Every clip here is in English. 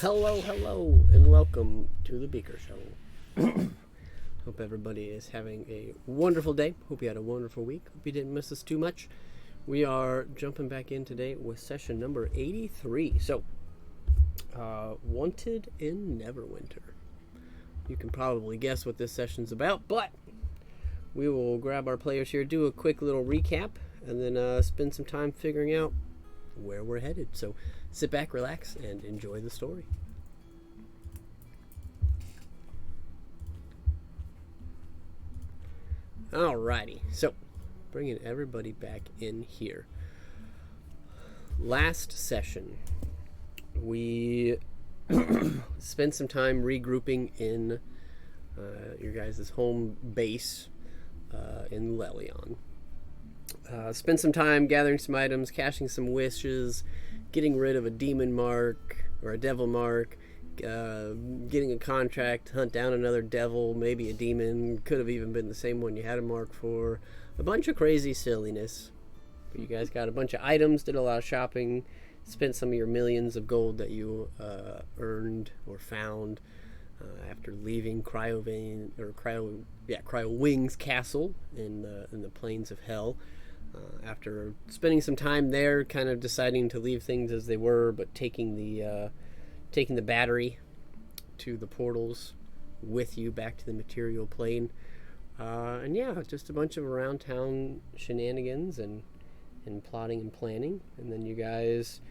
Hello, and welcome to the Beaker Show. Hope everybody is having a wonderful day. Hope you had a wonderful week. Hope you didn't miss us too much. We are jumping back in today with session number 83. So, Wanted in Neverwinter. You can probably guess what this session's about, but we will grab our players here, do a quick little recap, and then spend some time figuring out where we're headed. So sit back, relax, and enjoy the story. Alrighty, so bringing everybody back in here. Last session, we spent some time regrouping in your guys' home base in Lelion. Spend some time gathering some items, cashing some wishes, getting rid of a demon mark or a devil mark, getting a contract, hunt down another devil, maybe a demon, could have even been the same one you had a mark for. A bunch of crazy silliness. But you guys got a bunch of items, did a lot of shopping, spent some of your millions of gold that you earned or found after leaving Cryo Wing's castle in the plains of hell. After spending some time there, kind of deciding to leave things as they were, but taking the battery to the portals with you back to the material plane, and yeah, just a bunch of around town shenanigans and plotting and planning, and then you guys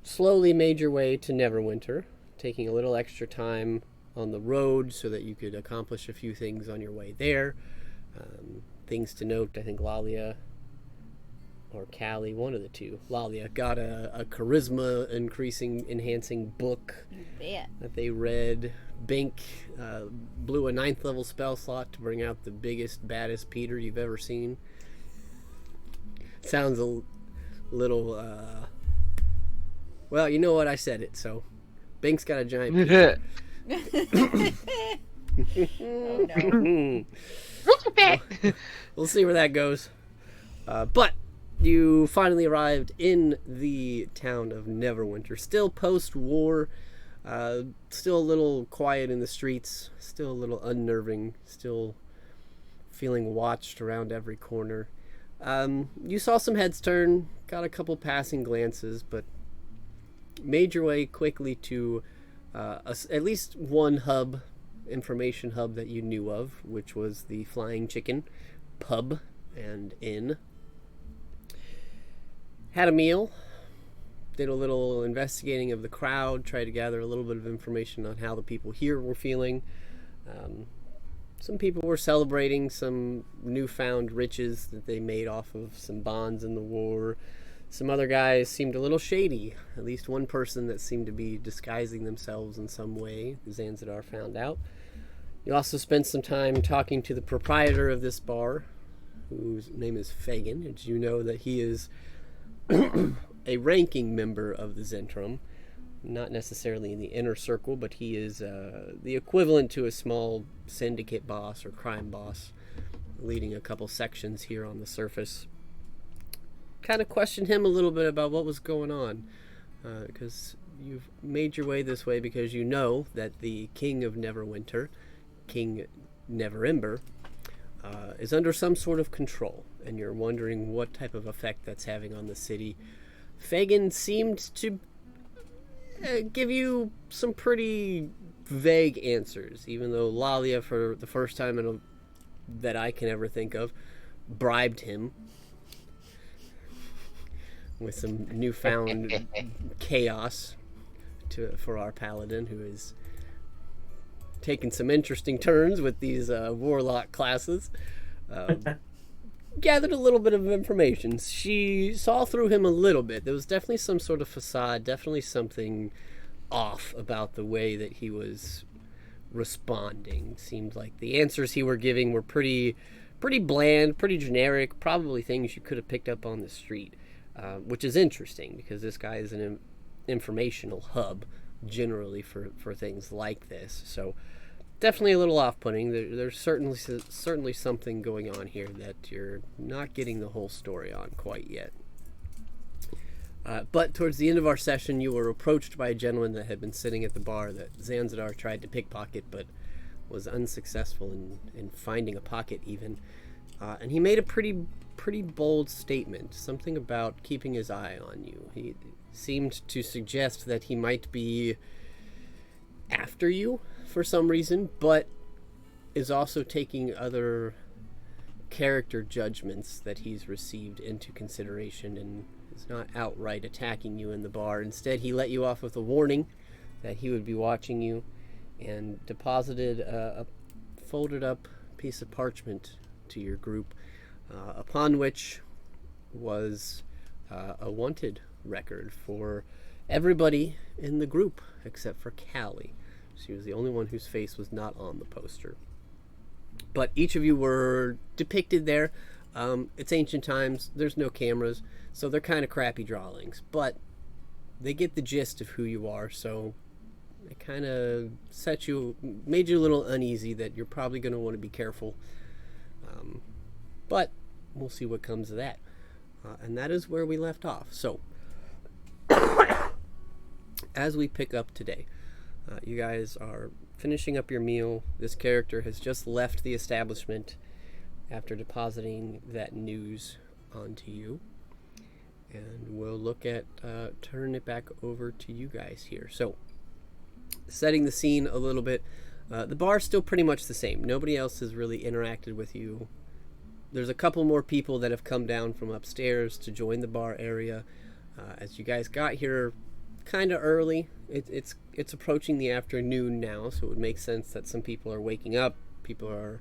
slowly made your way to Neverwinter, taking a little extra time on the road so that you could accomplish a few things on your way there. Things to note, I think Lalia or Callie, one of the two, Lalia, got a charisma enhancing book that they read. Bink blew a 9th level spell slot to bring out the biggest, baddest Peter you've ever seen. Sounds a little, well, you know what, I said it, so Bink's got a giant Peter. Oh no. We'll see where that goes. But you finally arrived in the town of Neverwinter. Still post-war. Still a little quiet in the streets. Still a little unnerving. Still feeling watched around every corner. You saw some heads turn. Got a couple passing glances. But made your way quickly to at least one information hub that you knew of, which was the Flying Chicken pub and inn. Had a meal, did a little investigating of the crowd, tried to gather a little bit of information on how the people here were feeling. Some people were celebrating some newfound riches that they made off of some bonds in the war. Some other guys seemed a little shady. At least one person that seemed to be disguising themselves in some way, Zanzidar found out. You also spent some time talking to the proprietor of this bar, whose name is Fagin. Did you know that he is a ranking member of the Zentrum? Not necessarily in the inner circle, but he is the equivalent to a small syndicate boss or crime boss, leading a couple sections here on the surface. Kind of questioned him a little bit about what was going on, because you've made your way this way because you know that the King of Neverwinter, King Neverember, is under some sort of control, and you're wondering what type of effect that's having on the city. Fagin seemed to give you some pretty vague answers, even though Lalia, for the first time that I can ever think of, bribed him with some newfound chaos for our paladin, who is taking some interesting turns with these warlock classes. Gathered a little bit of information. She saw through him a little bit. There was definitely some sort of facade, definitely something off about the way that he was responding. Seemed like the answers he were giving were pretty bland, pretty generic, probably things you could have picked up on the street. Which is interesting because this guy is an informational hub generally for things like this. So definitely a little off-putting. There's certainly something going on here that you're not getting the whole story on quite yet. But towards the end of our session, you were approached by a gentleman that had been sitting at the bar that Zanzibar tried to pickpocket, but was unsuccessful in finding a pocket even. And he made a pretty bold statement, something about keeping his eye on you. He seemed to suggest that he might be after you for some reason, but is also taking other character judgments that he's received into consideration and is not outright attacking you in the bar. Instead, he let you off with a warning that he would be watching you and deposited a folded up piece of parchment to your group, upon which was a wanted record for everybody in the group except for Callie. She was the only one whose face was not on the poster. But each of you were depicted there. It's ancient times. There's no cameras, so they're kind of crappy drawings. But they get the gist of who you are, so it kind of made you a little uneasy that you're probably going to want to be careful. But we'll see what comes of that. And that is where we left off. So, as we pick up today, you guys are finishing up your meal. This character has just left the establishment after depositing that news onto you. And we'll look at turning it back over to you guys here. So, setting the scene a little bit, the bar's still pretty much the same. Nobody else has really interacted with you. There's a couple more people that have come down from upstairs to join the bar area. As you guys got here kind of early, it's approaching the afternoon now, so it would make sense that some people are waking up, people are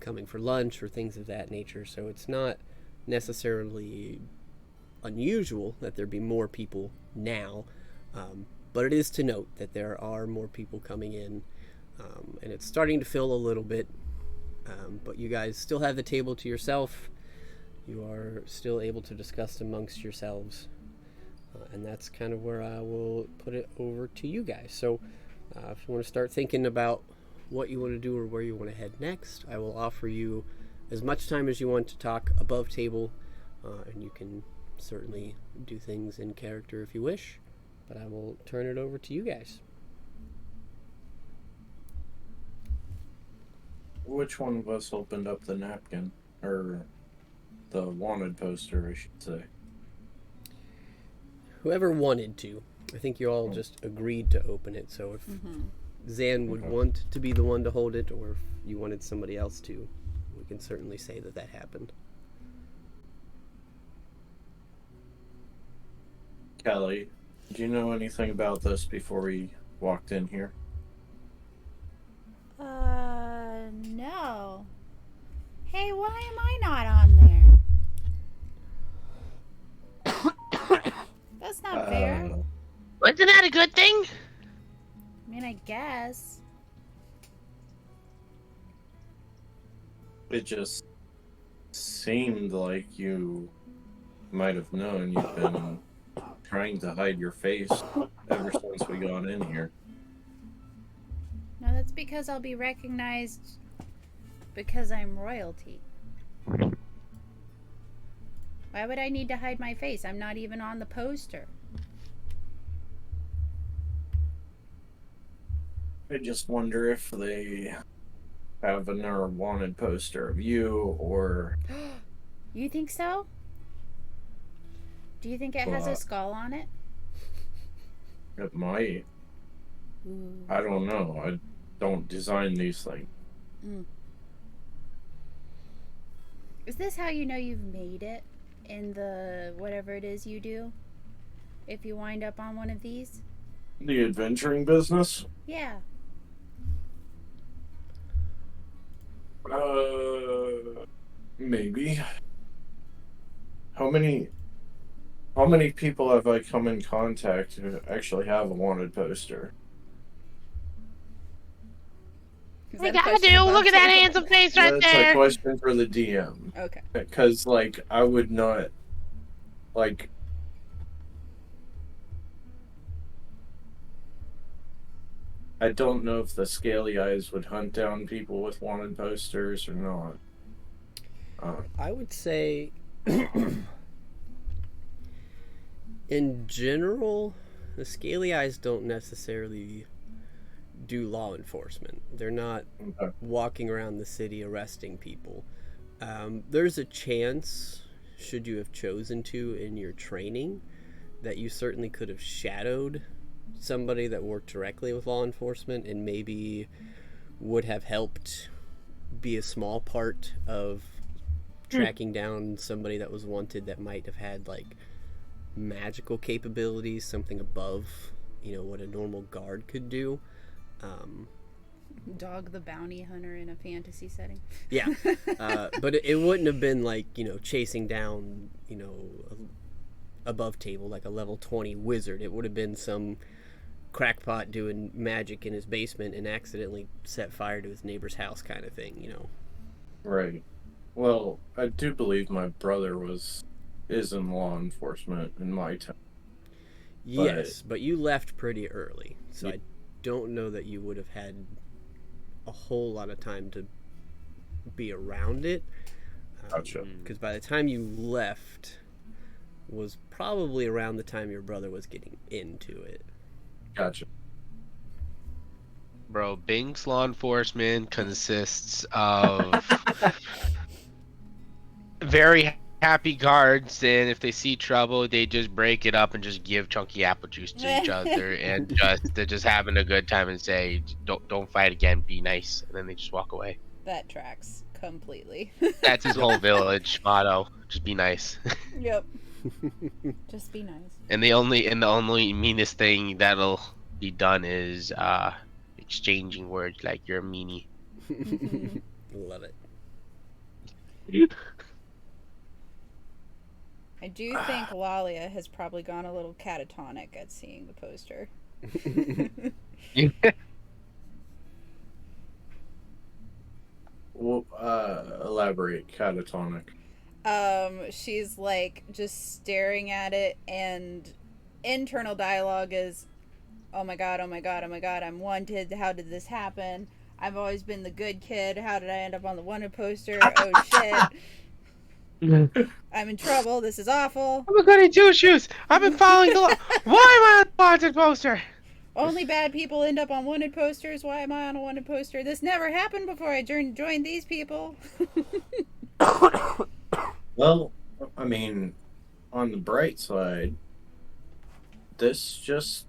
coming for lunch or things of that nature. So it's not necessarily unusual that there be more people now, but it is to note that there are more people coming in, and it's starting to fill a little bit. But you guys still have the table to yourself. You are still able to discuss amongst yourselves. And that's kind of where I will put it over to you guys. So if you want to start thinking about what you want to do or where you want to head next, I will offer you as much time as you want to talk above table. And you can certainly do things in character if you wish. But I will turn it over to you guys. Which one of us opened up the napkin? Or the wanted poster, I should say. Whoever wanted to. I think you all just agreed to open it. So if Zan would want to be the one to hold it, or if you wanted somebody else to, we can certainly say that happened. Callie, do you know anything about this before we walked in here? No. Hey, why am I not on there? That's not fair. Wasn't that a good thing? I mean, I guess. It just seemed like you might have known. You've been trying to hide your face ever since we got in here. No, that's because I'll be recognized because I'm royalty. Why would I need to hide my face? I'm not even on the poster. I just wonder if they have another wanted poster of you, or... You think so? Do you think it has a skull on it? It might. Ooh. I don't know. I don't design these things. Is this how you know you've made it in the whatever it is you do? If you wind up on one of these? The adventuring business? Yeah. Maybe. How many people have I come in contact who actually have a wanted poster? I gotta do. Look at that handsome face right That's there. a question for the DM. Okay. Because, I would not, I don't know if the Scaly Eyes would hunt down people with wanted posters or not. I would say In general, the Scaly Eyes don't necessarily do law enforcement. They're not Okay. walking around the city arresting people. There's a chance, should you have chosen to in your training, that you certainly could have shadowed somebody that worked directly with law enforcement and maybe would have helped be a small part of tracking down somebody that was wanted that might have had like magical capabilities, something above, what a normal guard could do. Dog the bounty hunter in a fantasy setting. Yeah, but it wouldn't have been like chasing down above table like a level 20 wizard. It would have been some crackpot doing magic in his basement and accidentally set fire to his neighbor's house kind of thing. Right. Well, I do believe my brother is in law enforcement in my town. Yes, but you left pretty early, so I don't know that you would have had a whole lot of time to be around it. Gotcha. Because by the time you left was probably around the time your brother was getting into it. Gotcha. Bro, Bing's law enforcement consists of very happy guards, and if they see trouble, they just break it up and just give chunky apple juice to each other, and they're just having a good time and say, "Don't fight again, be nice," and then they just walk away. That tracks completely. That's his whole village motto: just be nice. Yep. Just be nice. And the only meanest thing that'll be done is exchanging words like "you're a meanie." Love it. I do think Lalia has probably gone a little catatonic at seeing the poster. Well, elaborate. Catatonic. She's like just staring at it, and internal dialogue is, "Oh my god, oh my god, oh my god, I'm wanted. How did this happen? I've always been the good kid. How did I end up on the wanted poster? Oh shit. I'm in trouble. This is awful. I'm a goody two shoes. I've been following the law. Why am I on the wanted poster? Only bad people end up on wanted posters. Why am I on a wanted poster? This never happened before I joined these people." Well, I mean, on the bright side, this just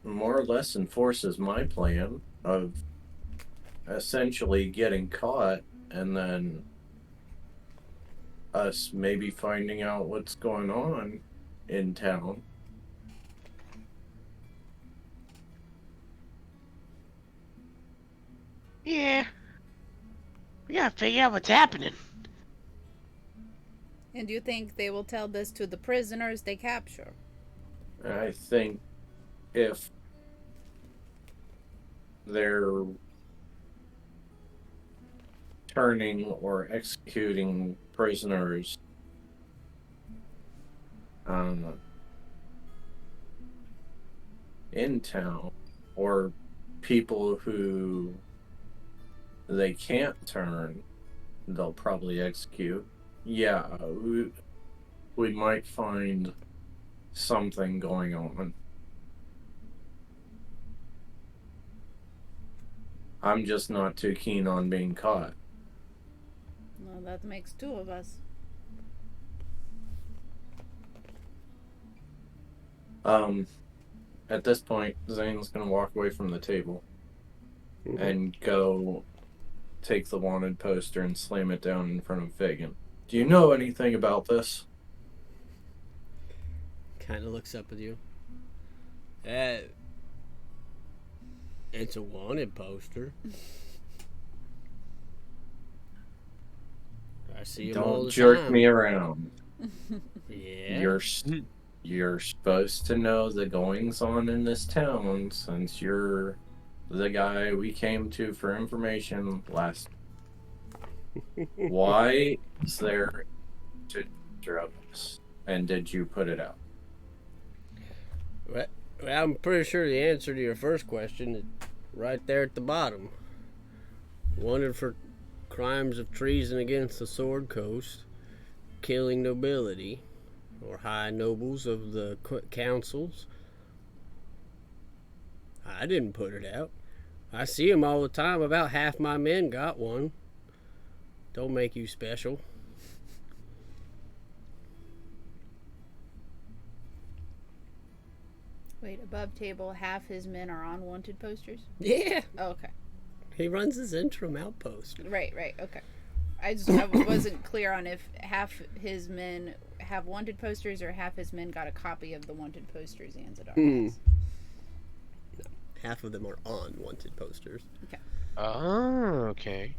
more or less enforces my plan of essentially getting caught and then us maybe finding out what's going on in town. Yeah. We gotta figure out what's happening. And do you think they will tell this to the prisoners they capture? I think if they're turning or executing prisoners in town, or people who they can't turn, they'll probably execute. Yeah, we might find something going on. I'm just not too keen on being caught. Well, that makes two of us. At this point, Zane's gonna walk away from the table and go take the wanted poster and slam it down in front of Fagan. Do you know anything about this? Kind of looks up at you. It's a wanted poster. I see him all Don't the jerk time. me around. Yeah. You're supposed to know the goings on in this town since you're the guy we came to for information last. Why is there to drop this? And did you put it out? Well, I'm pretty sure the answer to your first question is right there at the bottom. Wanted for crimes of treason against the Sword Coast, killing nobility, or high nobles of the councils. I didn't put it out. I see 'em all the time. About half my men got one. Don't make you special. Wait, above table, half his men are on wanted posters? Yeah. Oh, okay. He runs his interim outpost. Right, okay. I wasn't clear on if half his men have wanted posters or half his men got a copy of the wanted posters Anzadar has. No, half of them are on wanted posters. Okay. Oh, okay.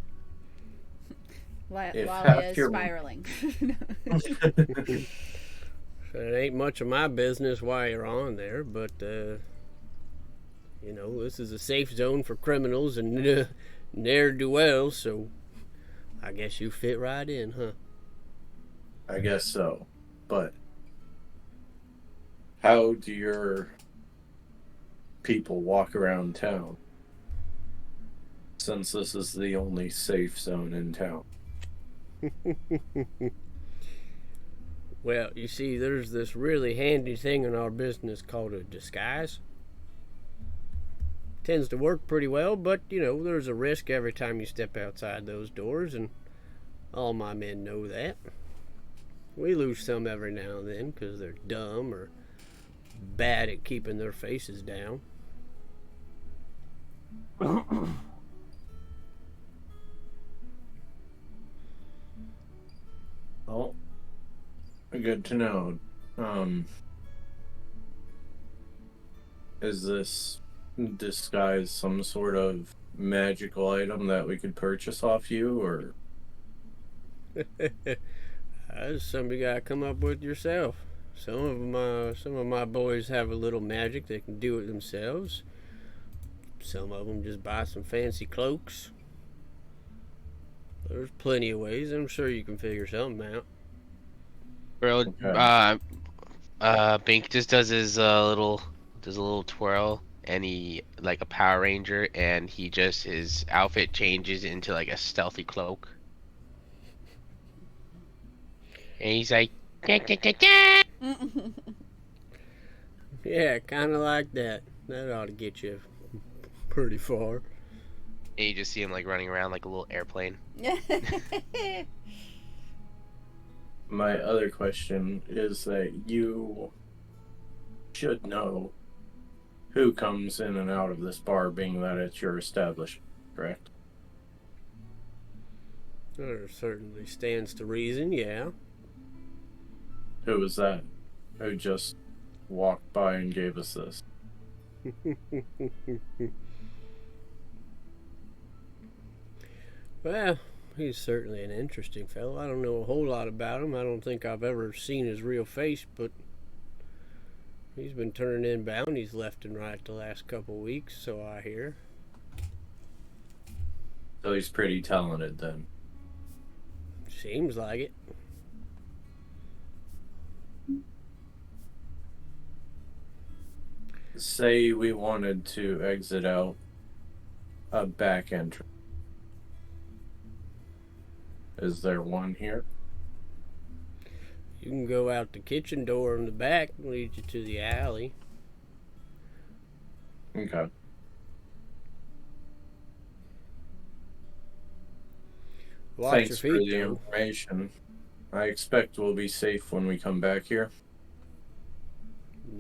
Lalia is spiraling. So it ain't much of my business why you're on there, but, you know, this is a safe zone for criminals and ne'er-do-wells, so I guess you fit right in, huh? I guess so. But how do your people walk around town? Since this is the only safe zone in town. Well, you see, there's this really handy thing in our business called a disguise. Tends to work pretty well, but, you know, there's a risk every time you step outside those doors, and all my men know that. We lose some every now and then because they're dumb or bad at keeping their faces down. Well, good to know. Is this disguise some sort of magical item that we could purchase off you, or? That's something you gotta come up with yourself. Some of my boys have a little magic. They can do it themselves. Some of them just buy some fancy cloaks. There's plenty of ways. I'm sure you can figure something out. Bro, Okay. Bink just does his little twirl, and he like a Power Ranger, and his outfit changes into like a stealthy cloak, and he's like, "Da, da, da, da." Yeah, kind of like that. That ought to get you pretty far. And you just see him like running around like a little airplane. My other question is that you should know who comes in and out of this bar, being that it's your establishment, correct? There certainly stands to reason, yeah. Who was that? Who just walked by and gave us this? Well, he's certainly an interesting fellow. I don't know a whole lot about him. I don't think I've ever seen his real face, but he's been turning in bounties left and right the last couple weeks, so I hear. So he's pretty talented then. Seems like it. Say we wanted to exit out a back entrance. Is there one here? You can go out the kitchen door in the back and lead you to the alley. Okay. Watch Thanks your for feet, the though. information. I expect we'll be safe when we come back here.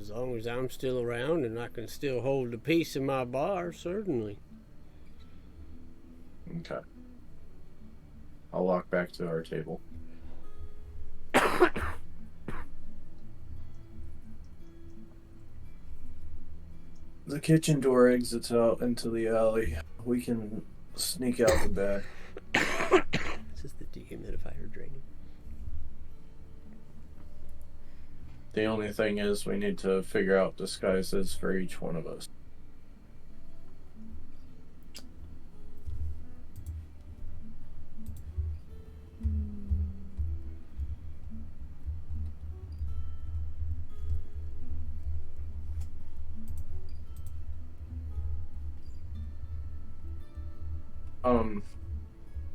As long as I'm still around and I can still hold the peace in my bar, certainly. Okay. I'll walk back to our table. The kitchen door exits out into the alley. We can sneak out the back. This is the dehumidifier draining. The only thing is we need to figure out disguises for each one of us.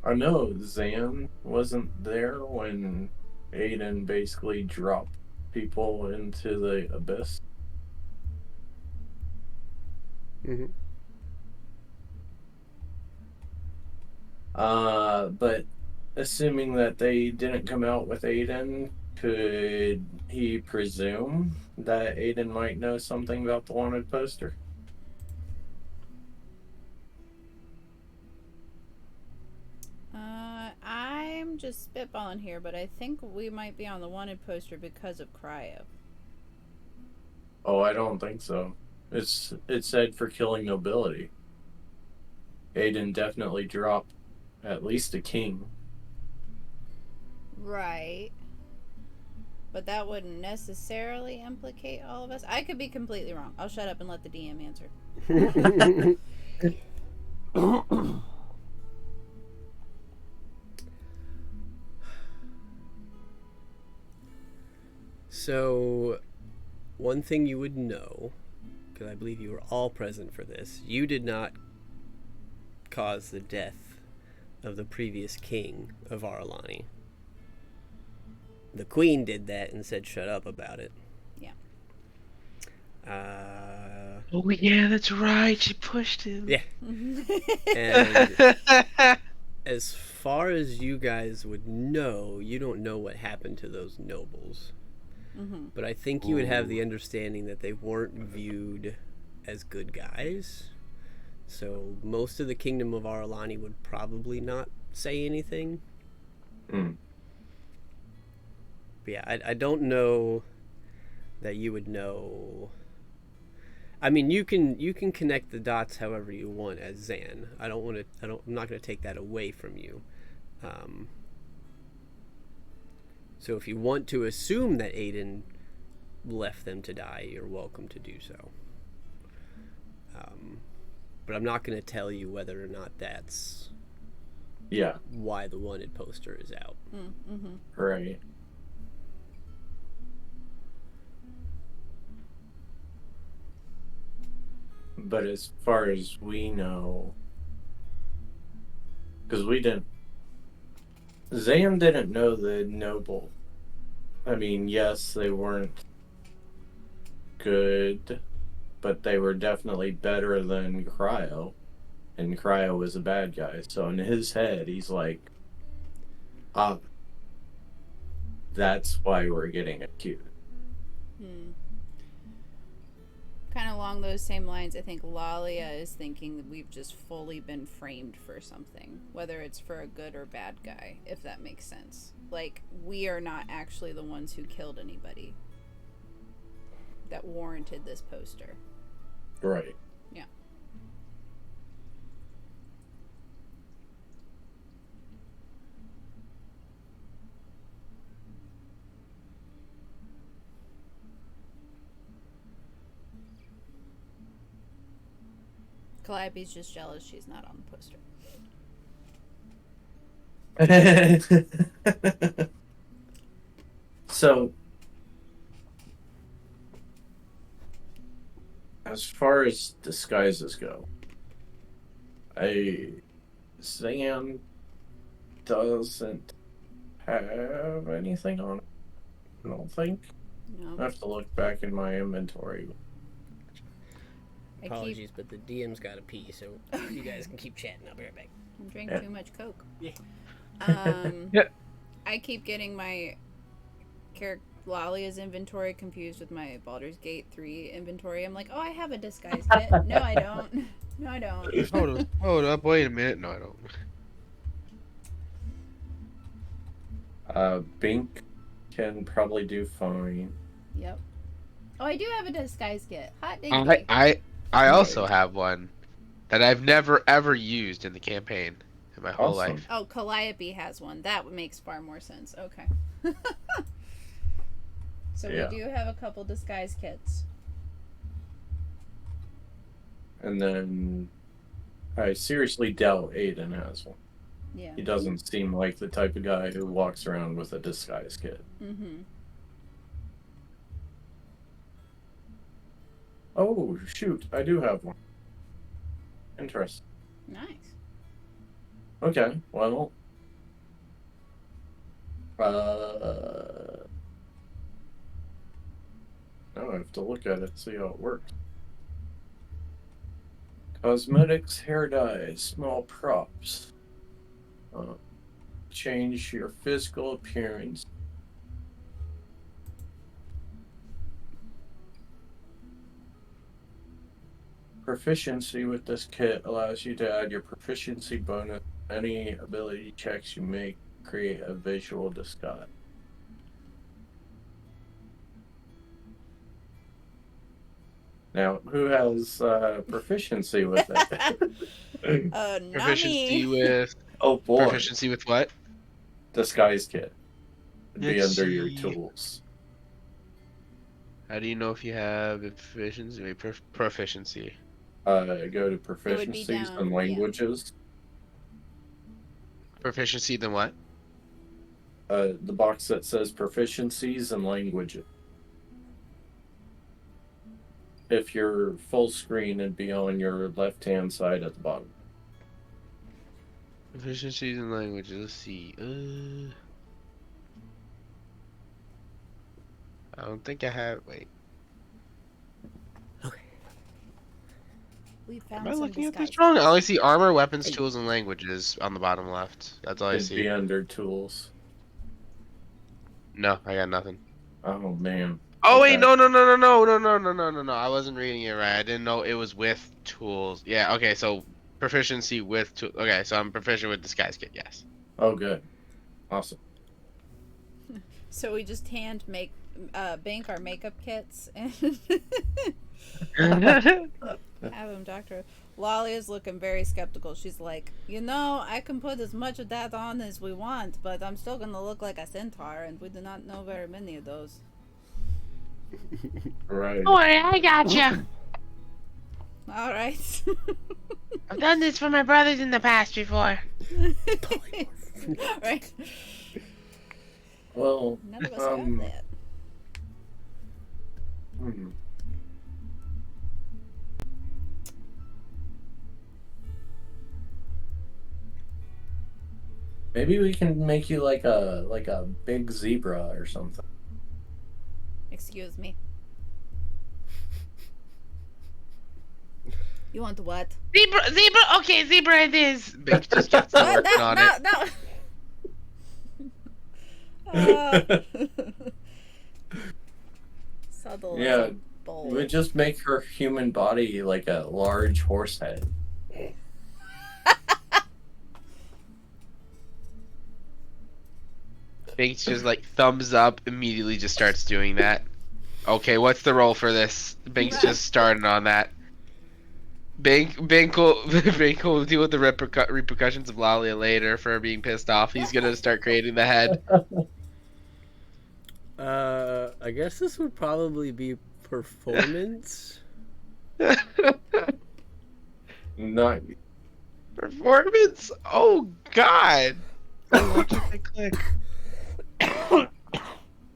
I know Zan wasn't there when Aiden basically dropped people into the abyss. Mm-hmm. But assuming that they didn't come out with Aiden, could he presume that Aiden might know something about the wanted poster? I'm just spitballing here, but I think we might be on the wanted poster because of Cryo. Oh, I don't think so. It said for killing nobility. Aiden definitely dropped at least a king. Right. But that wouldn't necessarily implicate all of us. I could be completely wrong. I'll shut up and let the DM answer. So, one thing you would know, because I believe you were all present for this, you did not cause the death of the previous king of Aralani. The queen did that and said shut up about it. Yeah. Oh yeah, that's right. She pushed him. Yeah. And as far as you guys would know, you don't know what happened to those nobles. Mm-hmm. But I think you would have the understanding that they weren't viewed as good guys. So most of the kingdom of Aralani would probably not say anything. Mm. But yeah, I don't know that you would know. I mean, you can connect the dots however you want as Zan. I'm not going to take that away from you. So if you want to assume that Aiden left them to die, you're welcome to do so. But I'm not going to tell you whether or not that's why the wanted poster is out. Mm-hmm. Right. But as far as we know, because Zan didn't know the noble. I mean, yes, they weren't good, but they were definitely better than Cryo. And Cryo was a bad guy. So in his head, he's like, that's why we're getting accused. Kind of along those same lines, I think Lalia is thinking that we've just fully been framed for something, whether it's for a good or bad guy, if that makes sense. Like, we are not actually the ones who killed anybody that warranted this poster. Right. Yeah. Calliope's just jealous she's not on the poster. So, as far as disguises go, Zan doesn't have anything on it. I don't think. No. I have to look back in my inventory. Apologies, but the DM's got to pee, so you guys can keep chatting. I'll be right back. I drank too much Coke. Yeah. Yeah. I keep getting my Lalia's inventory confused with my Baldur's Gate 3 inventory. I'm like, oh, I have a disguise kit. No, I don't. No, I don't. Hold up, wait a minute. No, I don't. Bink can probably do fine. Yep. Oh, I do have a disguise kit. Hot diggity. I also have one that I've never ever used in the campaign in my whole life. Oh, Calliope has one. That makes far more sense. Okay. So we do have a couple disguise kits. And then I seriously doubt Aiden has one. Yeah. He doesn't seem like the type of guy who walks around with a disguise kit. Mm-hmm. Oh, shoot. I do have one. Interesting. Nice. Okay, well. have to look at it, see how it works. Cosmetics, hair dye, small props. Change your physical appearance. Proficiency with this kit allows you to add your proficiency bonus to any ability checks you make. Create a visual disguise. Now, who has proficiency with it? Not Proficiency me. with Oh boy, proficiency with what? disguise kit. It'd be Let's under your see. tools. How do you know if you have proficiency? Wait, proficiency. Go to It would be proficiencies down, and yeah. languages. Proficiency, then what? The box that says proficiencies and languages. If you're full screen, it'd be on your left-hand side at the bottom. Proficiencies in languages. Let's see. I don't think I have. Wait. We found Am I some looking at this disguise wrong? I kits. only see armor, weapons, tools, and languages on the bottom left. That's all I It'd see. be under tools. No, I got nothing. Oh man. Oh Okay. wait, no. I wasn't reading it right. I didn't know it was with tools. Yeah, okay, so proficiency with tool. Okay, so I'm proficient with disguise kit. Yes. Oh good. Awesome. So we just hand make bank our makeup kits and have them doctor. Lolly is looking very skeptical. She's like, I can put as much of that on as we want, but I'm still gonna look like a centaur, and we do not know very many of those. Right. Don't worry, I got you. All right. I've done this for my brothers in the past before. Right. Well, None of us got that. maybe we can make you like a big zebra or something. Excuse me. You want what? Zebra, okay, zebra it is. Big just gets to working on it. No. Subtle. Yeah, as a bowl. We would just make her human body like a large horse head. Bink's just like thumbs up, immediately just starts doing that. Okay, what's the roll for this? Bink's just starting on that. Bink will deal with the repercussions of Lalia later for being pissed off. He's gonna start creating the head. I guess this would probably be performance. Not. Performance? Oh god! Why can't I click?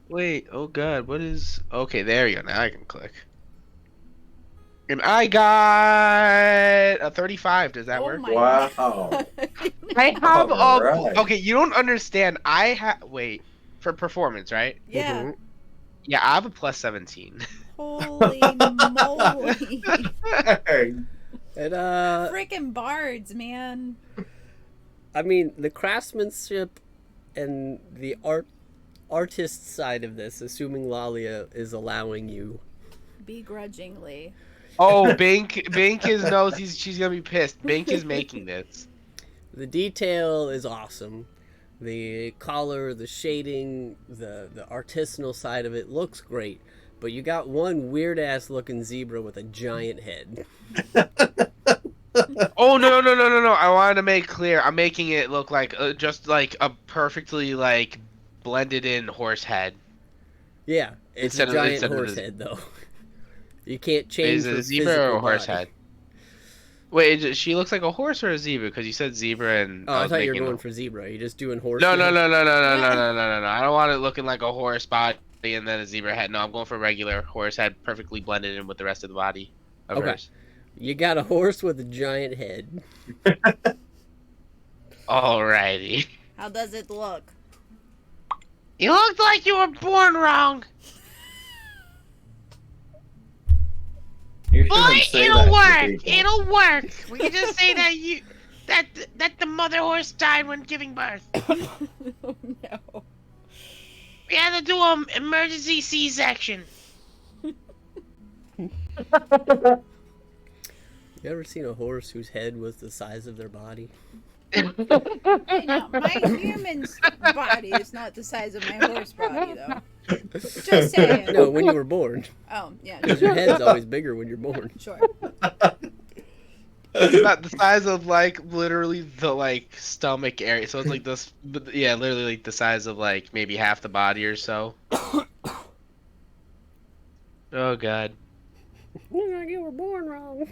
Wait, oh god, what is... Okay, there you go, now I can click. And I got a 35, does that work? My Wow. God. I have Alright. Okay, you don't understand, wait, for performance, right? Yeah. Mhm. Yeah, I have a plus 17. Holy moly. And Freaking bards, man. I mean, the craftsmanship and the artist side of this, assuming Lalia is allowing you. Begrudgingly. Oh, Bink knows she's gonna be pissed. Bink is making this. The detail is awesome. The color, the shading, the artisanal side of it looks great. But you got one weird ass looking zebra with a giant head. Oh no! I wanted to make clear. I'm making it look like just like a perfectly like blended in horse head. Yeah, it's Instead a of- giant instead of horse the- head though. You can't change Is it her a zebra physical or a horse body. head? Wait, she looks like a horse or a zebra? Because you said zebra and Oh, I was thought you were making going for zebra. You're just doing horse. No. now? I don't want it looking like a horse body and then a zebra head. No, I'm going for regular horse head, perfectly blended in with the rest of the body of Okay. hers. You got a horse with a giant head. Alrighty. How does it look? You looked like you were born wrong. We Boy, shouldn't say it'll that to work. people. It'll work. We can just say that the mother horse died when giving birth. Oh, no. We had to do an emergency C-section. You ever seen a horse whose head was the size of their body? Hey, now, my human's body is not the size of my horse body, though. Just saying. No, when you were born. Oh, yeah. Because your head's always bigger when you're born. Sure. It's about the size of like literally the like stomach area. So it's like this, yeah, literally like the size of like maybe half the body or so. Oh god. Look like you were born wrong.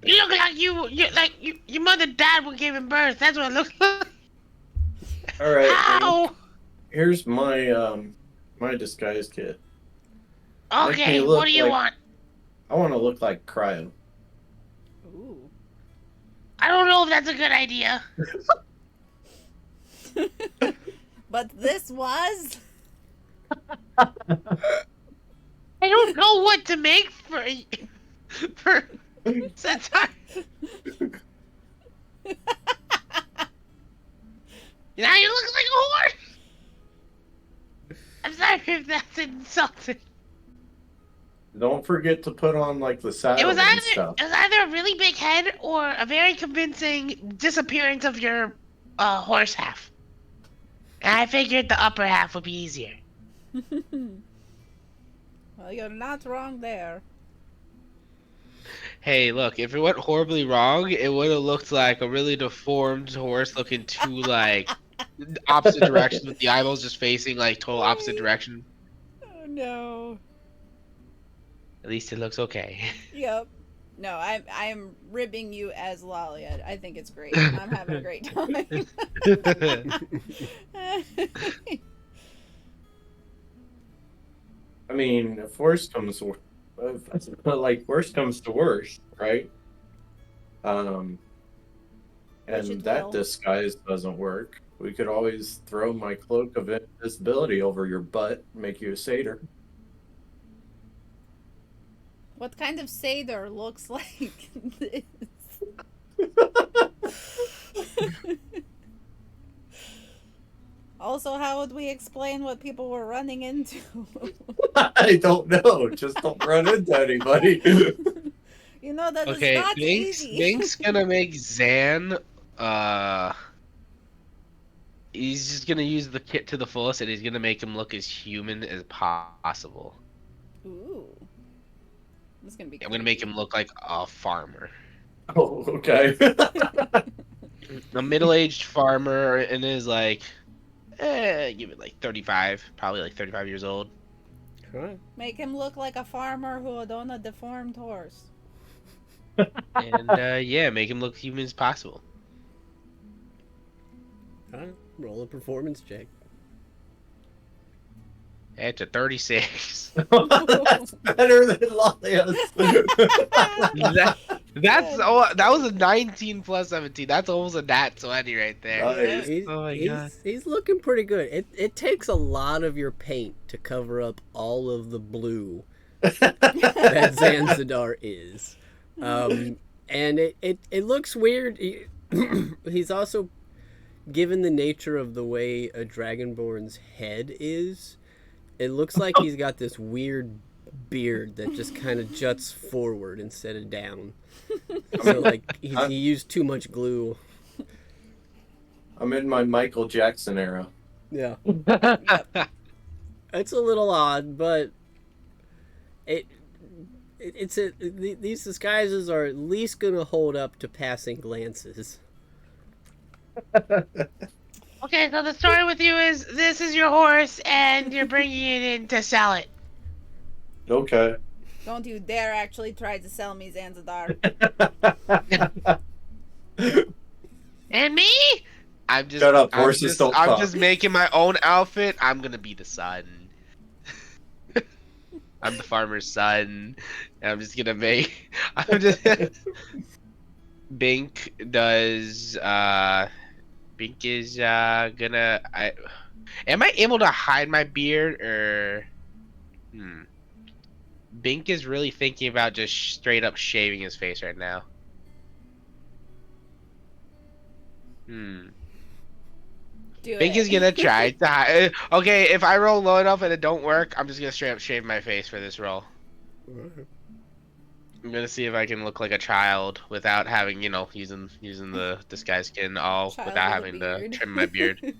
You look like your mother died when giving birth. That's what it looks like. All right. Ow! Here's my my disguise kit. Make Okay, me look what do you like- want? I want to look like Cryo. Ooh. I don't know if that's a good idea. But this was. I don't know what to make for satire. Now you look like a horse. I'm sorry if that's insulting. Don't forget to put on like the saddle and stuff. It was either a really big head or a very convincing disappearance of your horse half. And I figured the upper half would be easier. Well, you're not wrong there. Hey, look, if it went horribly wrong, it would have looked like a really deformed horse looking two like opposite directions with the eyeballs just facing like total opposite direction. Oh, no. At least it looks okay. Yep. No, I am ribbing you as Lolly. I think it's great. I'm having a great time. I mean, if worst comes to worst comes to worst, right? And should that tell. disguise doesn't work. We could always throw my cloak of invisibility over your butt, make you a satyr. What kind of satyr looks like this? Also, how would we explain what people were running into? I don't know. Just don't run into anybody. You know that is Okay, not Bink's, easy. Bink's gonna make Zan, he's just gonna use the kit to the fullest and he's gonna make him look as human as possible. Ooh. This is gonna be I'm gonna make him look like a farmer. Oh, okay. A middle-aged farmer and is like, give it like 35, probably like 35 years old. Alright. Make him look like a farmer who would own a deformed horse. And yeah, make him look human as possible. Alright. Roll a performance check. It's a 36. That's better than Lalia's. That was a 19 plus 17. That's almost a nat 20 right there. Nice. Oh my God. He's looking pretty good. It takes a lot of your paint to cover up all of the blue that Zanzidar is. And it looks weird. He's also, given the nature of the way a Dragonborn's head is, it looks like he's got this weird beard that just kind of juts forward instead of down. So like he used too much glue. I'm in my Michael Jackson era. Yeah. It's a little odd, but these disguises are at least gonna hold up to passing glances. Okay, so the story with you is this is your horse and you're bringing it in to sell it. Okay. Don't you dare actually try to sell me Zanzidar. And me? I'm just, Shut up, horses don't I'm talk. just making my own outfit. I'm gonna be the son. I'm the farmer's son. And I'm just gonna make. I'm just. Bink does. Bink is gonna. Am I able to hide my beard or? Bink is really thinking about just straight up shaving his face right now. Do Bink is it. gonna try to okay, if I roll low enough and it don't work, I'm just gonna straight up shave my face for this roll. I'm gonna see if I can look like a child without having, using the disguise skin all Child without with a having to beard. trim my beard.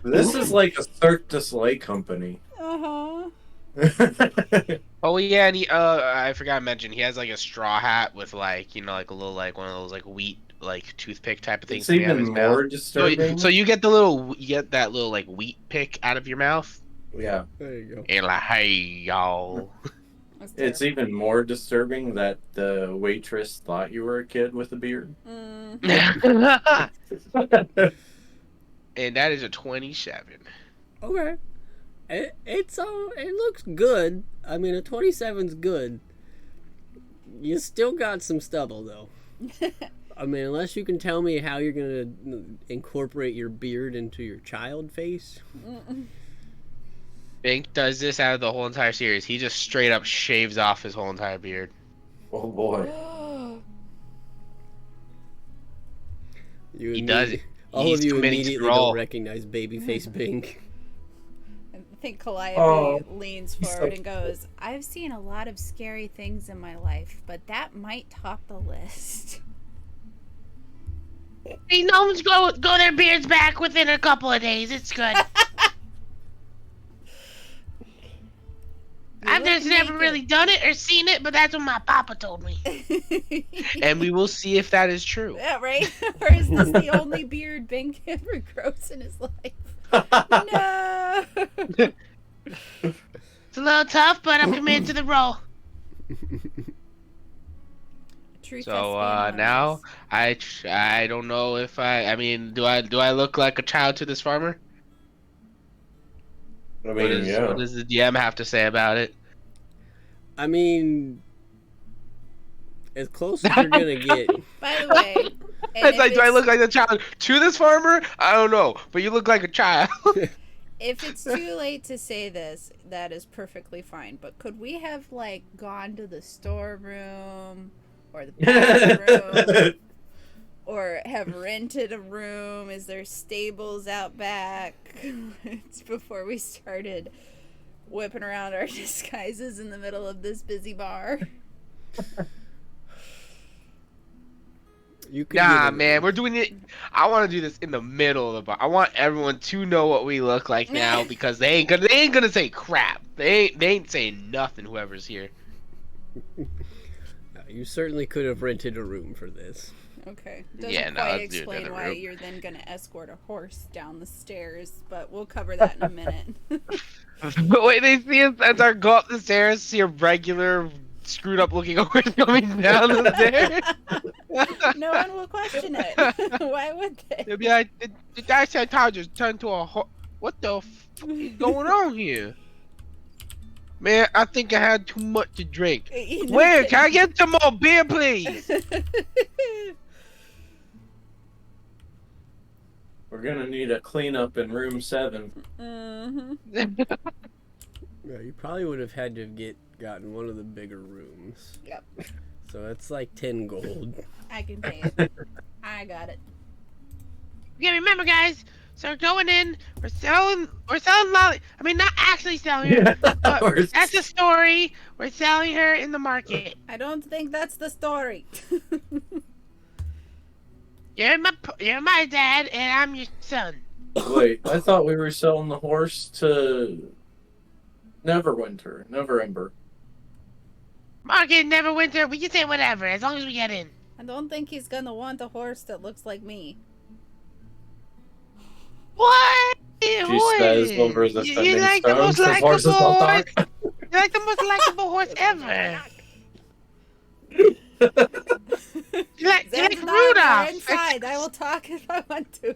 This is like a Cirque du Soleil company. Uh-huh. Oh yeah, and I forgot to mention he has like a straw hat with like like a little like one of those like wheat like toothpick type of things. It's even more So, disturbing. so you get that little like wheat pick out of your mouth. Yeah. There you go. And like, hey y'all. That's It's terrible. even more disturbing that the waitress thought you were a kid with a beard. And that is a 27. Okay. It looks good. I mean, a 27's good. You still got some stubble though. I mean, unless you can tell me how you're gonna incorporate your beard into your child face. Bink does this out of the whole entire series. He just straight up shaves off his whole entire beard. Oh boy. He does it. All He's of you committing to the immediately role. don't recognize Babyface Bink. I think Calliope Oh. leans forward and goes, I've seen a lot of scary things in my life, but that might top the list. Hey, gnomes grow their beards back within a couple of days. It's good. I've just never really done it or seen it, but that's what my papa told me. And we will see if that is true. Yeah, right? Or is this the only beard Bink ever grows in his life? No! It's a little tough, but I'm committed to the role. True So thespian now oneness. I don't know if I mean do I look like a child to this farmer? I mean, yeah. What does the DM have to say about it? I mean, as close as you're gonna get. By the way, and It's like, do I look like a child to this farmer? I don't know, but you look like a child. if it's too late to say this, that is perfectly fine. But could we have like gone to the storeroom or the bathroom or have rented a room? Is there stables out back? It's before we started whipping around our disguises in the middle of this busy bar. You could Nah, get a- man, we're doing it. I want to do this in the middle of the bar. I want everyone to know what we look like now because they ain't gonna say crap. They ain't saying nothing. Whoever's here. You certainly could have rented a room for this. Okay. Doesn't Yeah, no, quite let's do it in explain a why room. you're then going to escort a horse down the stairs, but we'll cover that in a minute. The way they see us as I go up the stairs, see a regular screwed up looking horse coming down the stairs. No one will question it. Why would they? They'll be like, the guy said Todd just turned to a horse. What the fuck is going on here? Man, I think I had too much to drink. You know, Where? Can I get some more beer, please? We're gonna need a cleanup in room 7. Mhm. Yeah, you probably would have had to have gotten one of the bigger rooms. Yep. So that's like 10 gold. I can pay it. I got it. Yeah, remember, guys. So going in, we're selling Lolly. I mean, not actually selling her. But that's the story. We're selling her in the market. I don't think that's the story. You're my dad, and I'm your son. Wait, I thought we were selling the horse to Neverwinter. Market, Neverwinter. We can say whatever as long as we get in. I don't think he's gonna want a horse that looks like me. What? She says over the You sending like the most stones, 'cause horses likable don't horse. talk. You're like the most likable horse ever. You're like Zanzibar, Rudolph. we're inside. I will talk if I want to.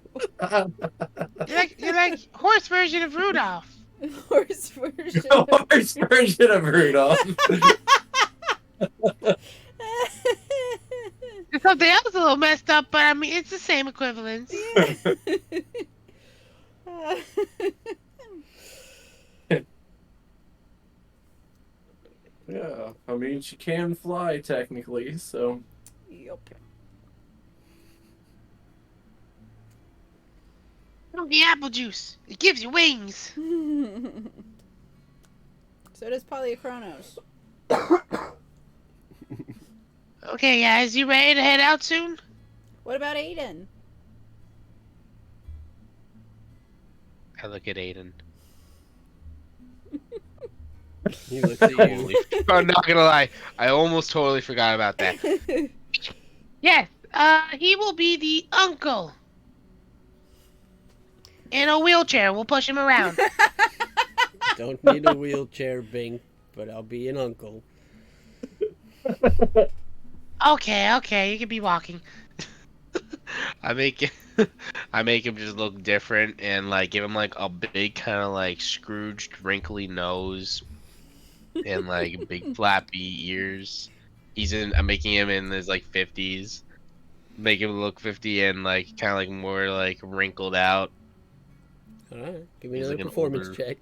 You're like horse version of Rudolph. Horse version. Horse version of Rudolph. Something else a little messed up, but I mean it's the same equivalence. mean, she can fly technically, so. Yep. Chunky apple juice. It gives you wings. So does Polychronos. Okay, guys, you ready to head out soon? What about Aiden? I look at Aiden. He looks at you. Holy, I'm not gonna lie. I almost totally forgot about that. Yes. He will be the uncle. In a wheelchair. We'll push him around. Don't need a wheelchair, Bing, but I'll be an uncle. Okay, you can be walking. I make him just look different and like give him like a big kind of like Scrooged wrinkly nose and like big flappy ears. I'm making him in his like 50s. Make him look 50 and like kind of like more like wrinkled out. All right, give me He's another like an performance older- check.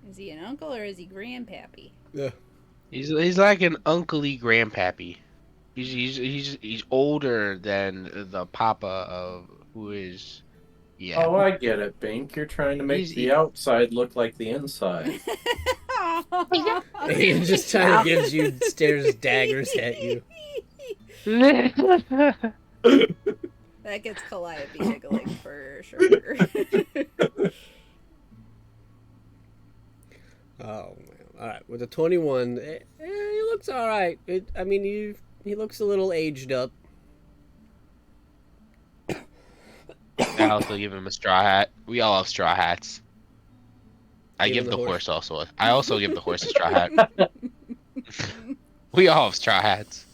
Is he an uncle or is he grandpappy? Yeah. He's like an uncle-y grandpappy. He's older than the papa of who is. Yeah. Oh, I get it, Bink. You're trying to make He's- the outside look like the inside. He just kind of gives you stares daggers at you. That gets Calliope giggling for sure. Oh man! All right, with a 21, he looks all right. I mean, he looks a little aged up. I also give him a straw hat. We all have straw hats. I Give give him the the horse also. I also give the horse a straw hat. We all have straw hats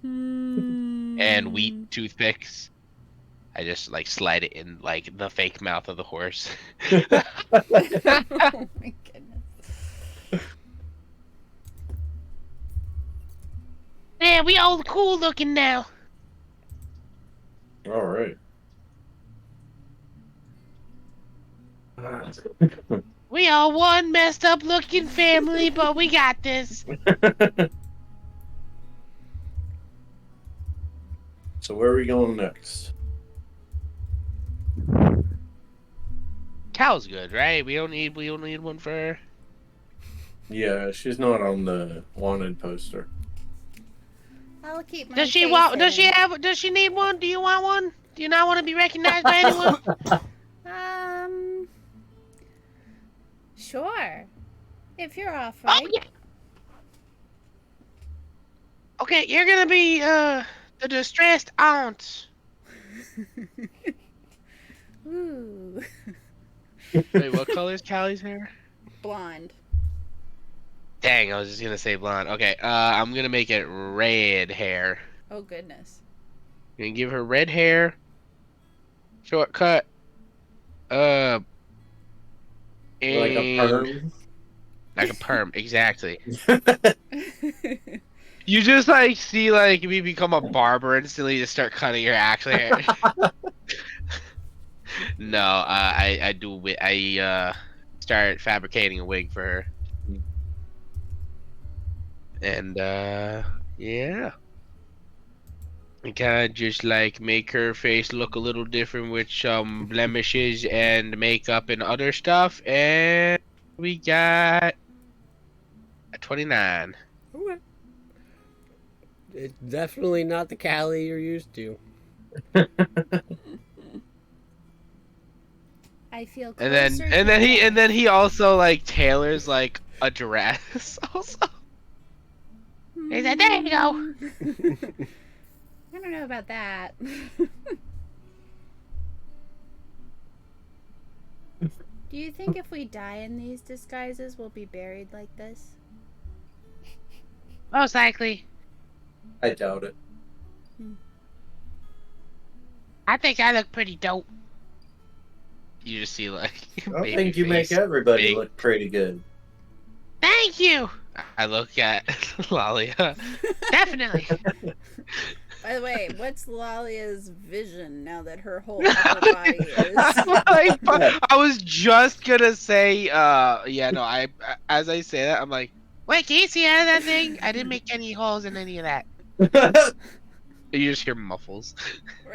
and wheat toothpicks. I just like slide it in like the fake mouth of the horse. Oh my goodness. Yeah, we all cool looking now. All right. We all one messed up looking family, but we got this. So where are we going next? Cal's good, right? We don't need one for her. Yeah, she's not on the wanted poster. I'll keep my Does she face want? Does she hidden. have? Does she need one? Do you want one? Do you not want to be recognized by anyone? Sure. If you're off Oh, right. yeah. Okay, you're gonna be the distressed aunt. Ooh. Wait, what color is Callie's hair? Blonde. Dang, I was just gonna say blonde. Okay, I'm gonna make it red hair. Oh goodness. I'm gonna give her red hair, shortcut, and Like a perm? like a perm, exactly. You just like see like me become a barber instantly to start cutting your actual hair. No, I start fabricating a wig for her, and yeah, and kind of just like make her face look a little different with some blemishes and makeup and other stuff, and we got a 29. Okay. It's definitely not the Cali you're used to. I feel And closer then he also like tailors like a dress also. He said, "There you go." I don't know about that. Do you think if we die in these disguises, we'll be buried like this? Most likely. I doubt it. I think I look pretty dope. You just see like I baby think you make face, everybody big- look pretty good. Thank you. I look at Lalia. Definitely. By the way, what's Lalia's vision now that her whole upper body is? I was just gonna say, yeah, no, as I say that, I'm like, Wait, can you see out of that thing? I didn't make any holes in any of that. You just hear muffles.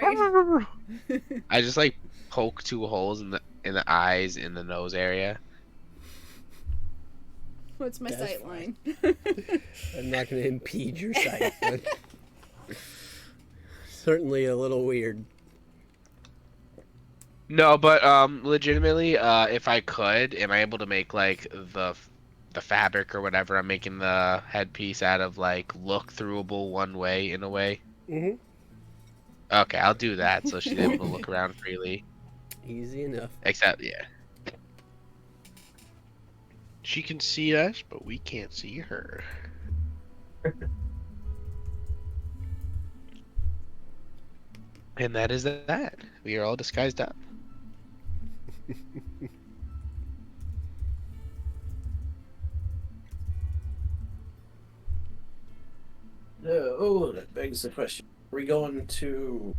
Right. I just like poke 2 holes in the eyes in the nose area. What's my That's sight fine. line? I'm not going to impede your sight, but certainly a little weird. No, but legitimately, if I could, am I able to make like the fabric or whatever I'm making the headpiece out of like look throughable one way in a way? Mm-hmm. Okay, I'll do that so she's able to look around freely. Easy enough. Except, yeah. She can see us, but we can't see her. And that is that. We are all disguised up. Oh, that begs the question. Are we going to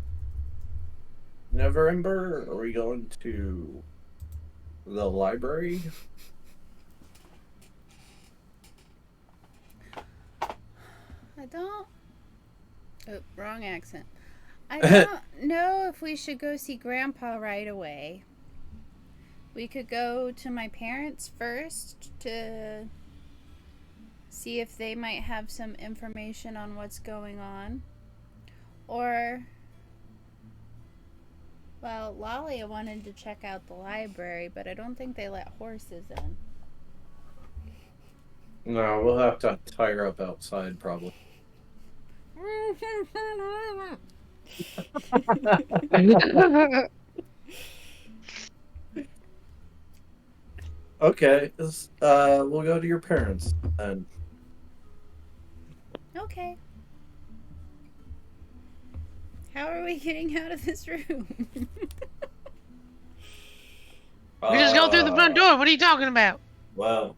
Neverwinter? Or are we going to the library? I don't. Oh, wrong accent. I don't know if we should go see Grandpa right away. We could go to my parents first to see if they might have some information on what's going on. Or, well, Lolly wanted to check out the library, but I don't think they let horses in. No, we'll have to tie her up outside, probably. Okay, we'll go to your parents and Okay. How are we getting out of this room? We just go through the front door. What are you talking about? Well,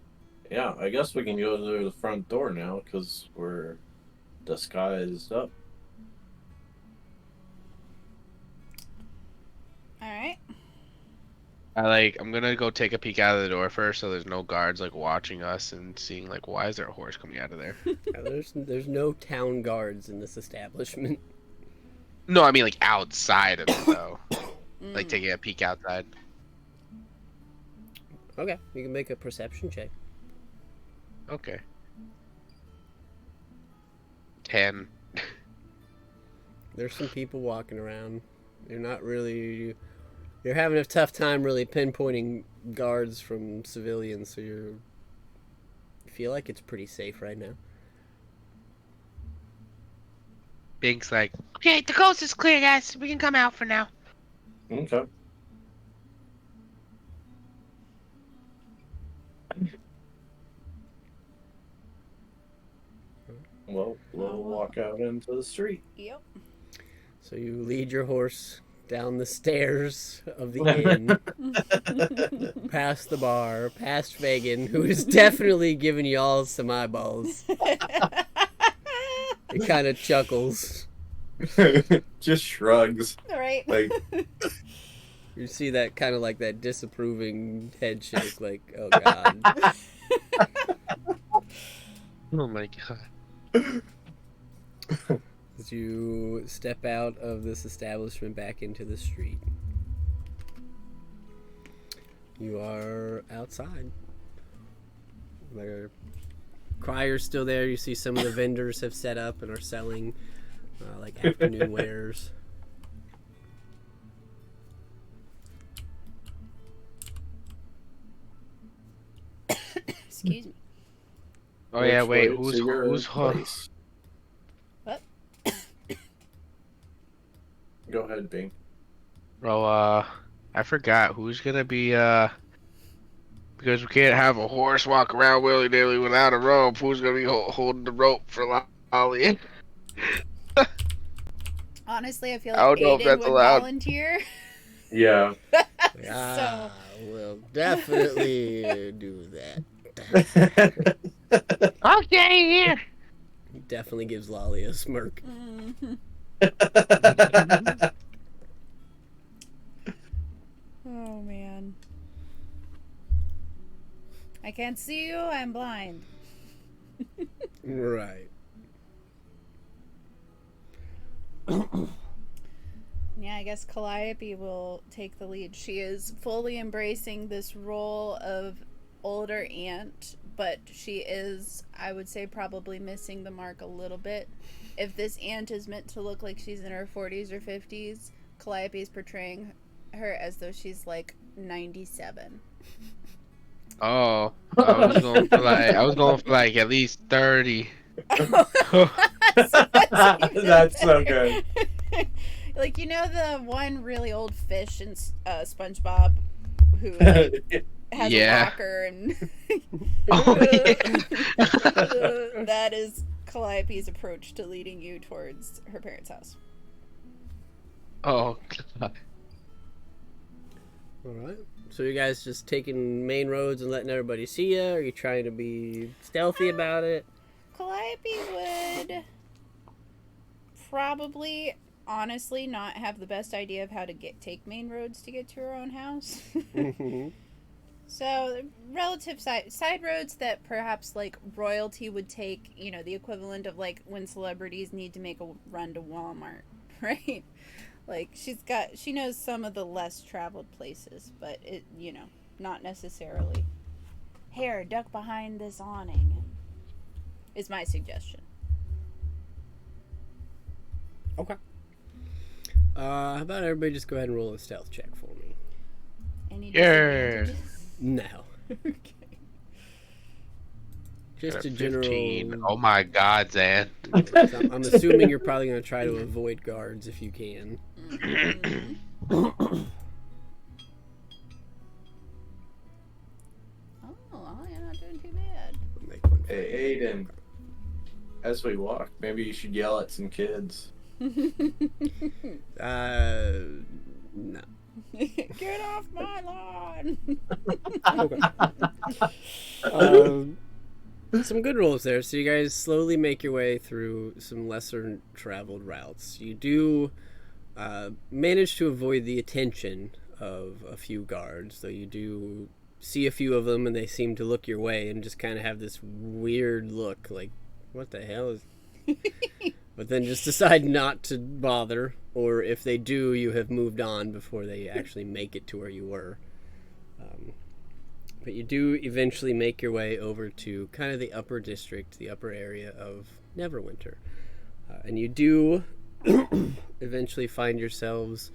yeah, I guess we can go through the front door now because we're disguised up. Alright. I'm gonna go take a peek out of the door first so there's no guards like watching us and seeing like why is there a horse coming out of there? There's no town guards in this establishment. No, I mean like outside of it though. Like taking a peek outside. Okay, you can make a perception check. Okay. 10. There's some people walking around. You're having a tough time really pinpointing guards from civilians, so you feel like it's pretty safe right now. Bink's like, Okay, the coast is clear, guys. We can come out for now. Okay. Well, we'll walk out into the street. Yep. So you lead your horse down the stairs of the inn, past the bar, past Fagan, who is definitely giving you all some eyeballs. He kind of chuckles. Just shrugs. Alright. Like, You see that kind of like that disapproving head shake, like, oh god. oh my god. As you step out of this establishment back into the street, you are outside. The crier's still there. You see some of the vendors have set up and are selling like afternoon wares. Excuse me. Oh yeah, which wait, way who's to your who's place? What? Go ahead, Bing. Bro, I forgot who's gonna be because we can't have a horse walk around willy nilly without a rope. Who's gonna be holding the rope for Lolly? Honestly, I feel I like don't know if Aiden that's would allowed. volunteer. Yeah. Ah, we'll definitely do that. Okay, here. He definitely gives Lolly a smirk. Oh man. I can't see you, I'm blind. Right. Yeah, I guess Calliope will take the lead. She is fully embracing this role of older aunt, but she is, I would say, probably missing the mark a little bit. If this aunt is meant to look like she's in her 40s or 50s, Calliope is portraying her as though she's like 97. Oh, I was going for like at least 30. That's so good. Like, you know the one really old fish in SpongeBob who like, has a Yeah. rocker and Oh, yeah. that is Calliope's approach to leading you towards her parents' house. Oh, God. All right. So you guys just taking main roads and letting everybody see you? Or are you trying to be stealthy about it? Calliope would probably, honestly, not have the best idea of how to take main roads to get to her own house. So, relative side roads that perhaps like royalty would take, you know, the equivalent of like when celebrities need to make a run to Walmart, right? Like she knows some of the less traveled places, but it, you know, not necessarily. Here, duck behind this awning is my suggestion. Okay. How about everybody just go ahead and roll a stealth check for me? Any Yeah. disadvantages? No. Okay. Just Got a a general. 15. Oh my God, Zan. So I'm assuming you're probably going to try to avoid guards if you can. Oh, you're not doing too bad. I'll make one for Hey, you. Aiden. As we walk, maybe you should yell at some kids. No. Get off my lawn! Some good rolls there. So you guys slowly make your way through some lesser traveled routes. You do manage to avoid the attention of a few guards, though you do see a few of them and they seem to look your way and just kind of have this weird look like, what the hell is... But then just decide not to bother, or if they do, you have moved on before they actually make it to where you were. But you do eventually make your way over to kind of the upper district, the upper area of Neverwinter. And you do eventually find yourselves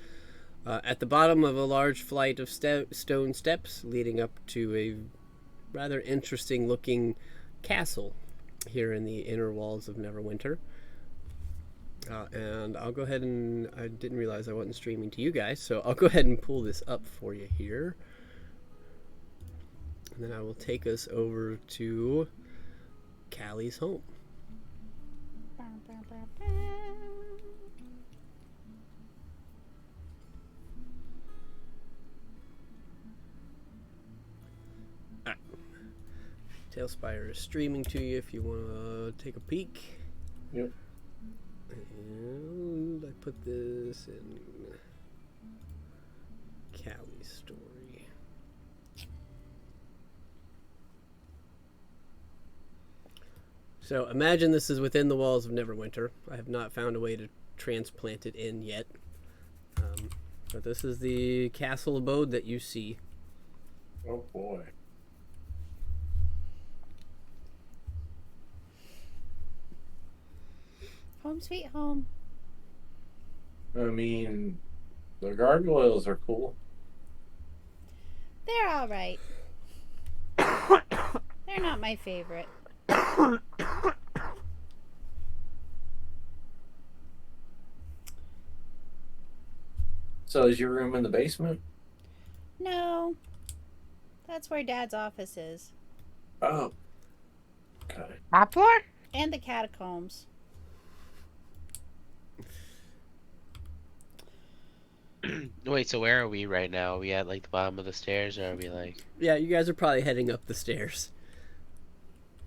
at the bottom of a large flight of stone steps leading up to a rather interesting looking castle here in the inner walls of Neverwinter. And I'll go ahead and... I didn't realize I wasn't streaming to you guys, so I'll go ahead and pull this up for you here. And then I will take us over to Callie's home. Alright. Tailspire is streaming to you if you want to take a peek. Yep. And I put this in Callie's story. So imagine this is within the walls of Neverwinter. I have not found a way to transplant it in yet. But this is the castle abode that you see. Oh boy. Home sweet home. I mean, the gargoyles are cool. They're alright. They're not my favorite. So is your room in the basement? No. That's where Dad's office is. Oh. Okay. Top floor? And the catacombs. Wait, so where are we right now? Are we at like the bottom of the stairs, or are we like? Yeah, you guys are probably heading up the stairs.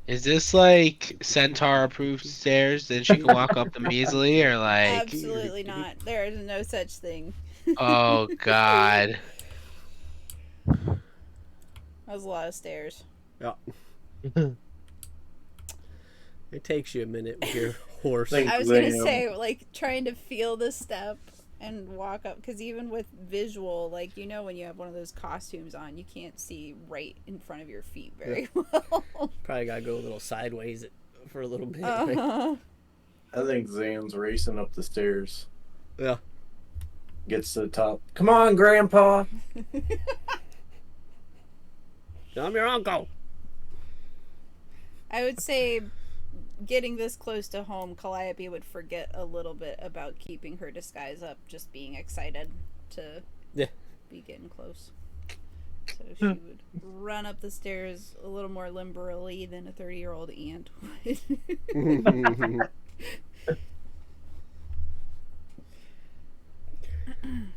Is this like centaur approved stairs? Then she can walk up them easily, or like? Absolutely not. There is no such thing. Oh God. That was a lot of stairs. Yeah. It takes you a minute with your horse. Thank- I was gonna Damn. say, like, trying to feel the step and walk up, because even with visual, like, you know, when you have one of those costumes on, you can't see right in front of your feet very well. Probably gotta go a little sideways for a little bit. Right? Uh-huh. I think Zan's racing up the stairs. Yeah. Gets to the top. Come on, Grandpa. I'm your uncle. I would say, getting this close to home, Calliope would forget a little bit about keeping her disguise up, just being excited to be getting close. So she would run up the stairs a little more limberly than a 30-year-old ant would.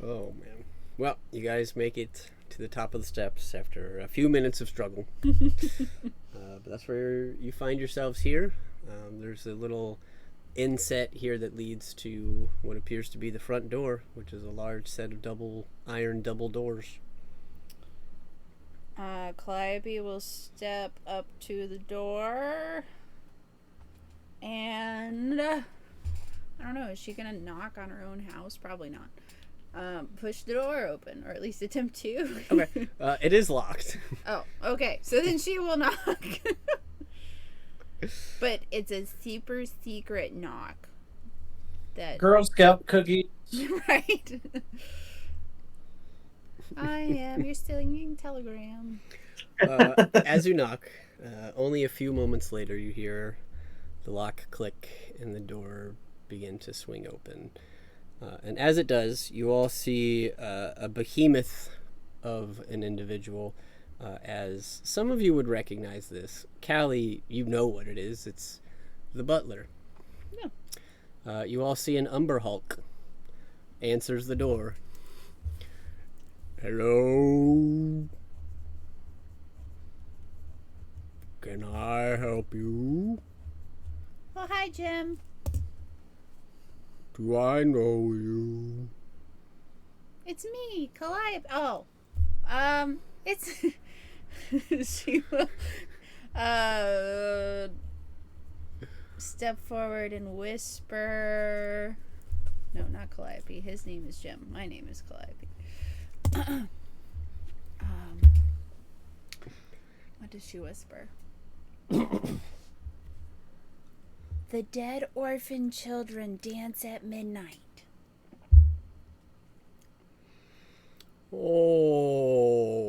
Oh man. Well, you guys make it to the top of the steps after a few minutes of struggle. But that's where you find yourselves here. There's a little inset here that leads to what appears to be the front door, which is a large set of double doors. Calliope will step up to the door, and I don't know, is she gonna knock on her own house? Probably not. Push the door open, or at least attempt to. Okay. It is locked. Oh, okay. So then she will knock. But it's a super secret knock. That Girl Scout cookie. right. I am. You're stealing telegram. As you knock, only a few moments later, you hear the lock click and the door begin to swing open. And as it does, you all see a behemoth of an individual. As some of you would recognize this. Callie, you know what it is. It's the butler. Yeah. You all see an Umber Hulk. Answers the door. Hello? Can I help you? Oh, hi, Jim. Do I know you? It's me, Calliope. Oh, it's she will step forward and whisper. No, not Calliope. His name is Jim. My name is Calliope. What does she whisper? The dead orphan children dance at midnight. Oh.